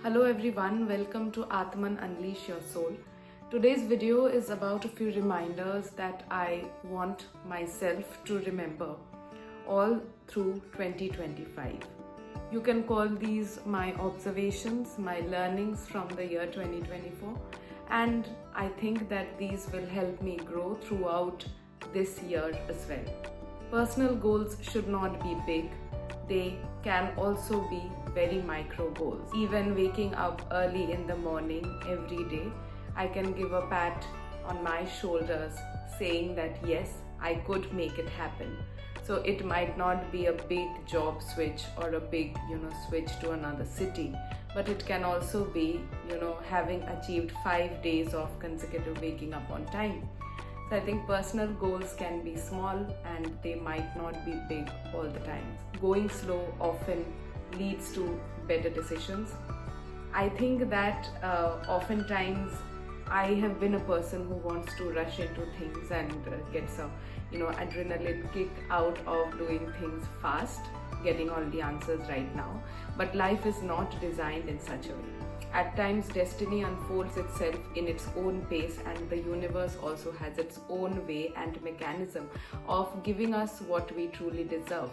Hello everyone, welcome to Atman Unleash Your Soul. Today's video is about a few reminders that I want myself to remember all through 2025. You can call these my observations, my learnings from the year 2024, and I think that these will help me grow throughout this year as well. Personal goals should not be big. They can also be very micro goals. Even waking up early in the morning every day, I can give a pat on my shoulders saying that yes, I could make it happen. So it might not be a big job switch or a big, switch to another city, but it can also be, having achieved 5 days of consecutive waking up on time. So I think personal goals can be small and they might not be big all the time. Going slow often leads to better decisions. I think that oftentimes I have been a person who wants to rush into things and gets a adrenaline kick out of doing things fast, getting all the answers right now. But life is not designed in such a way. At times, destiny unfolds itself in its own pace, and the universe also has its own way and mechanism of giving us what we truly deserve.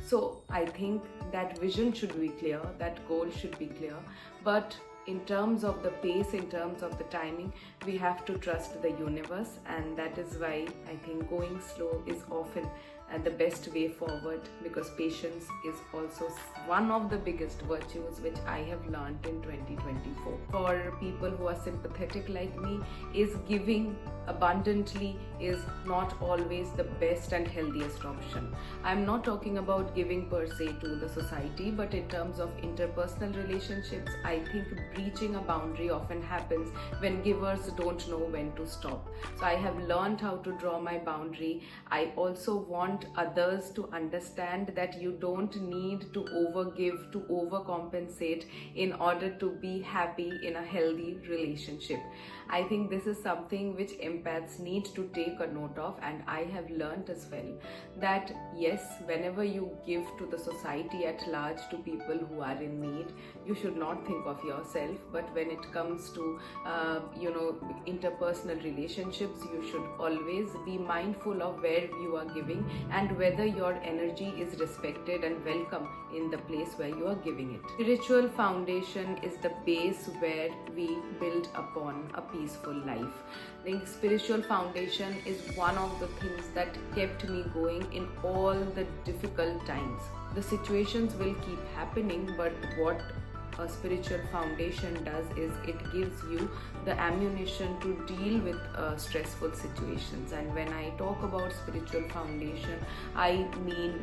So I think that vision should be clear, that goal should be clear, but in terms of the pace, in terms of the timing, we have to trust the universe, and that is why I think going slow is often the best way forward, because patience is also one of the biggest virtues which I have learned in 2024. For people who are sympathetic like me, is giving abundantly is not always the best and healthiest option. I'm not talking about giving per se to the society, but in terms of interpersonal relationships, I think breaching a boundary often happens when givers don't know when to stop. So I have learned how to draw my boundary. I also want others to understand that you don't need to overgive, to overcompensate in order to be happy in a healthy relationship. I think this is something which empaths need to take a note of, and I have learned as well that yes, whenever you give to the society at large, to people who are in need, you should not think of yourself, but when it comes to interpersonal relationships, you should always be mindful of where you are giving and whether your energy is respected and welcome in the place where you are giving it. Spiritual foundation is the base where we build upon a peaceful life. I think spiritual foundation is one of the things that kept me going in all the difficult times. The situations will keep happening, but what a spiritual foundation does is it gives you the ammunition to deal with stressful situations. And when I talk about spiritual foundation, I mean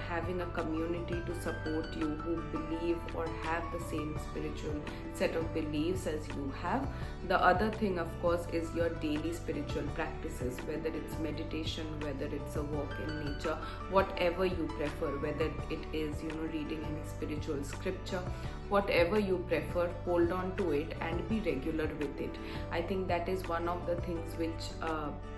having a community to support you who believe or have the same spiritual set of beliefs as you have. The other thing, of course, is your daily spiritual practices, whether it's meditation, whether it's a walk in nature, whatever you prefer, whether it is reading any spiritual scripture, whatever you prefer, hold on to it and be regular with it. I think that is one of the things which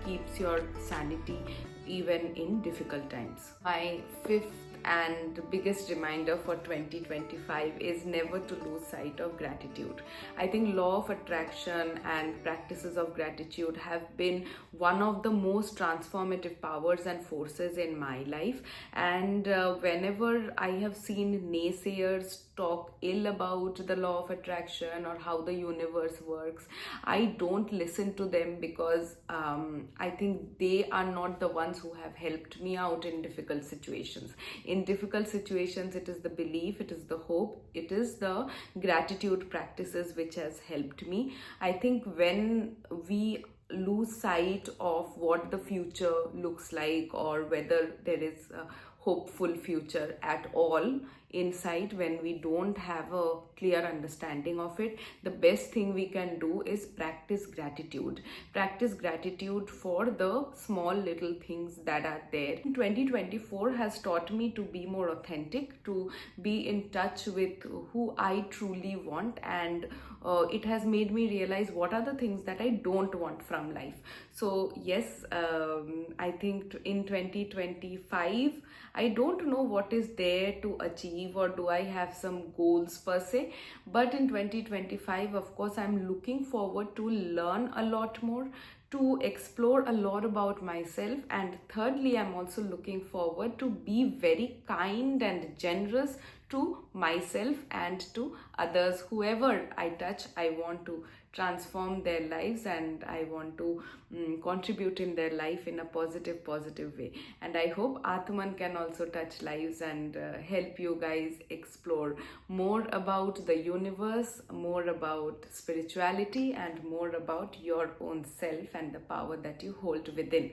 keeps your sanity even in difficult times. My fifth and biggest reminder for 2025 is never to lose sight of gratitude. I think law of attraction and practices of gratitude have been one of the most transformative powers and forces in my life, and whenever I have seen naysayers talk ill about the law of attraction or how the universe works, I don't listen to them, because I think they are not the ones who have helped me out in difficult situations. In difficult situations, it is the belief, it is the hope, it is the gratitude practices which has helped me. I think when we lose sight of what the future looks like, or whether there is a hopeful future at all in sight, when we don't have a clear understanding of it, the best thing we can do is practice gratitude. Practice gratitude for the small little things that are there. 2024 has taught me to be more authentic, to be in touch with who I truly want, and it has made me realize what are the things that I don't want from life. So yes, I think in 2025, I don't know what is there to achieve achieve, or do I have some goals per se. But in 2025, of course, I'm looking forward to learn a lot more, to explore a lot about myself, and thirdly, I'm also looking forward to be very kind and generous to myself and to others. Whoever I touch, I want to transform their lives, and I want to contribute in their life in a positive way. And I hope Atman can also touch lives and help you guys explore more about the universe, more about spirituality, and more about your own self and the power that you hold within.